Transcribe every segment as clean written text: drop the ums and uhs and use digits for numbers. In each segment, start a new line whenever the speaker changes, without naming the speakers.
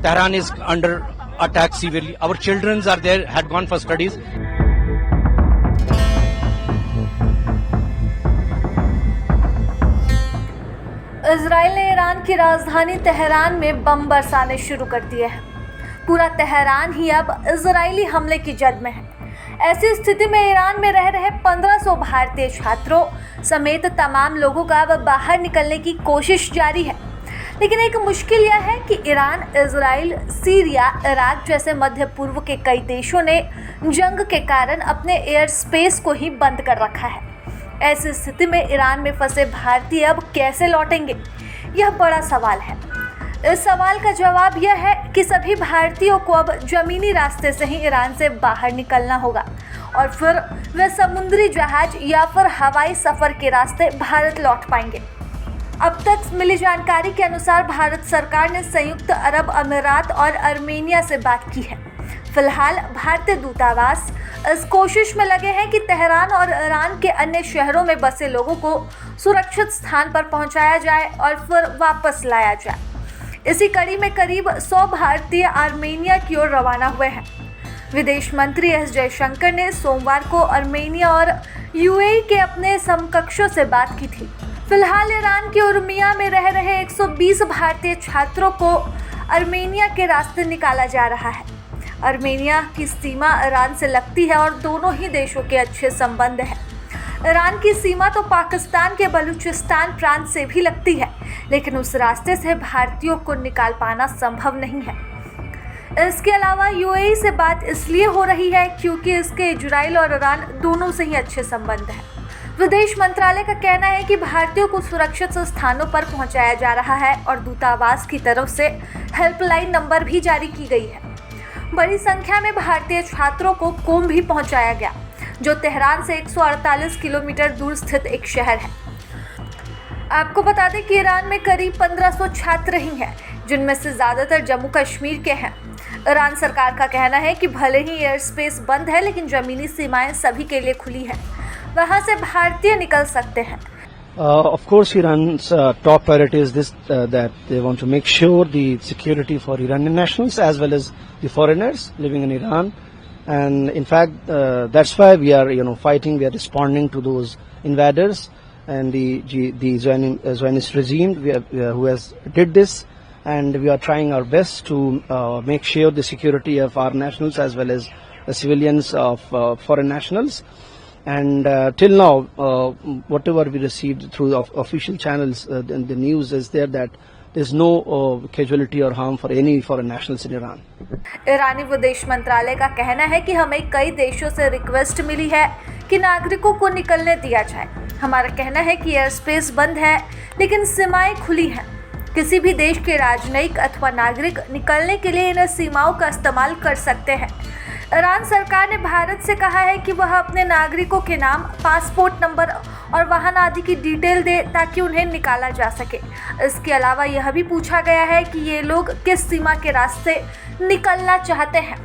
Tehran is under attack severely. Our children are there, had gone for studies.
Israel ने Iran की राजधानी Tehran में बम बरसाने शुरू कर दिए हैं। पूरा तेहरान ही अब इजरायली हमले की जद में है। ऐसी स्थिति में ईरान में रह रहे 1500 भारतीय छात्रों समेत तमाम लोगों का अब बाहर निकलने की कोशिश जारी है। लेकिन एक मुश्किल यह है कि ईरान, इजराइल, सीरिया, इराक जैसे मध्य पूर्व के कई देशों ने जंग के कारण अपने एयर स्पेस को ही बंद कर रखा है। ऐसी स्थिति में ईरान में फंसे भारतीय अब कैसे लौटेंगे, यह बड़ा सवाल है। इस सवाल का जवाब यह है कि सभी भारतीयों को अब जमीनी रास्ते से ही ईरान से बाहर निकलना होगा और फिर वे समुद्री जहाज या फिर हवाई सफ़र के रास्ते भारत लौट पाएंगे। अब तक मिली जानकारी के अनुसार भारत सरकार ने संयुक्त अरब अमीरात और आर्मेनिया से बात की है। फिलहाल भारतीय दूतावास इस कोशिश में लगे हैं कि तेहरान और ईरान के अन्य शहरों में बसे लोगों को सुरक्षित स्थान पर पहुंचाया जाए और फिर वापस लाया जाए। इसी कड़ी में करीब 100 भारतीय आर्मेनिया की ओर रवाना हुए हैं। विदेश मंत्री एस जयशंकर ने सोमवार को आर्मेनिया और यूएई के अपने समकक्षों से बात की थी। फिलहाल ईरान के उर्मिया में रह रहे 120 भारतीय छात्रों को आर्मेनिया के रास्ते निकाला जा रहा है। आर्मेनिया की सीमा ईरान से लगती है और दोनों ही देशों के अच्छे संबंध हैं। ईरान की सीमा तो पाकिस्तान के बलूचिस्तान प्रांत से भी लगती है, लेकिन उस रास्ते से भारतीयों को निकाल पाना संभव नहीं है। इसके अलावा यूएई से बात इसलिए हो रही है क्योंकि इसके इजराइल और ईरान दोनों से ही अच्छे संबंध हैं। विदेश मंत्रालय का कहना है कि भारतीयों को सुरक्षित स्थानों पर पहुंचाया जा रहा है और दूतावास की तरफ से हेल्पलाइन नंबर भी जारी की गई है। बड़ी संख्या में भारतीय छात्रों को कोम भी पहुंचाया गया, जो तेहरान से 148 किलोमीटर दूर स्थित एक शहर है। आपको बता दें कि ईरान में करीब 1500 छात्र ही हैं, जिनमें से ज़्यादातर जम्मू कश्मीर के हैं। ईरान सरकार का कहना है कि भले ही एयर स्पेस बंद है, लेकिन ज़मीनी सीमाएं सभी के लिए खुली हैं। वहाँ से भारतीय निकल सकते हैं।
Of course, Iran's top priority is this, that they want to make sure the security for Iranian nationals as well as the foreigners living in Iran. And in fact, that's why we are, fighting. We are responding to those invaders and the Zionist regime who has did this. And we are trying our best to make sure the security of our nationals as well as the civilians of foreign nationals. And till now, whatever we received through official channels, the news is there that there's no casualty or harm for any foreign nationals in Iran.
ईरानी विदेश मंत्रालय का कहना है कि हमें कई देशों से रिक्वेस्ट मिली है कि नागरिकों को निकलने दिया जाए। हमारा कहना है कि एयर स्पेस बंद है, लेकिन सीमाएं खुली हैं। किसी भी देश के राजनयिक अथवा नागरिक निकलने के लिए इन सीमाओं का इस्तेमाल कर सकते हैं। ईरान सरकार ने भारत से कहा है कि वह अपने नागरिकों के नाम, पासपोर्ट नंबर और वाहन आदि की डिटेल दे ताकि उन्हें निकाला जा सके। इसके अलावा यह भी पूछा गया है कि ये लोग किस सीमा के रास्ते निकलना चाहते हैं।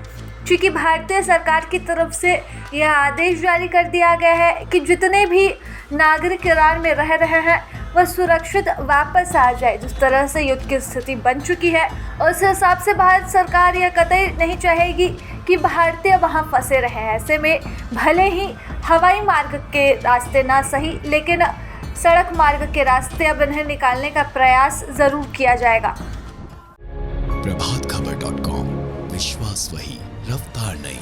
चूँकि भारतीय सरकार की तरफ से यह आदेश जारी कर दिया गया है कि जितने भी नागरिक ईरान में रह रहे हैं वह सुरक्षित वापस आ जाए। जिस तरह से युद्ध की स्थिति बन चुकी है, उस हिसाब से भारत सरकार यह कतई नहीं चाहेगी कि भारतीय वहां फंसे रहे। ऐसे में भले ही हवाई मार्ग के रास्ते ना सही, लेकिन सड़क मार्ग के रास्ते अब इन्हें निकालने का प्रयास ज़रूर किया जाएगा।
प्रभातखबर.com, विश्वास वही, रफ्तार नहीं।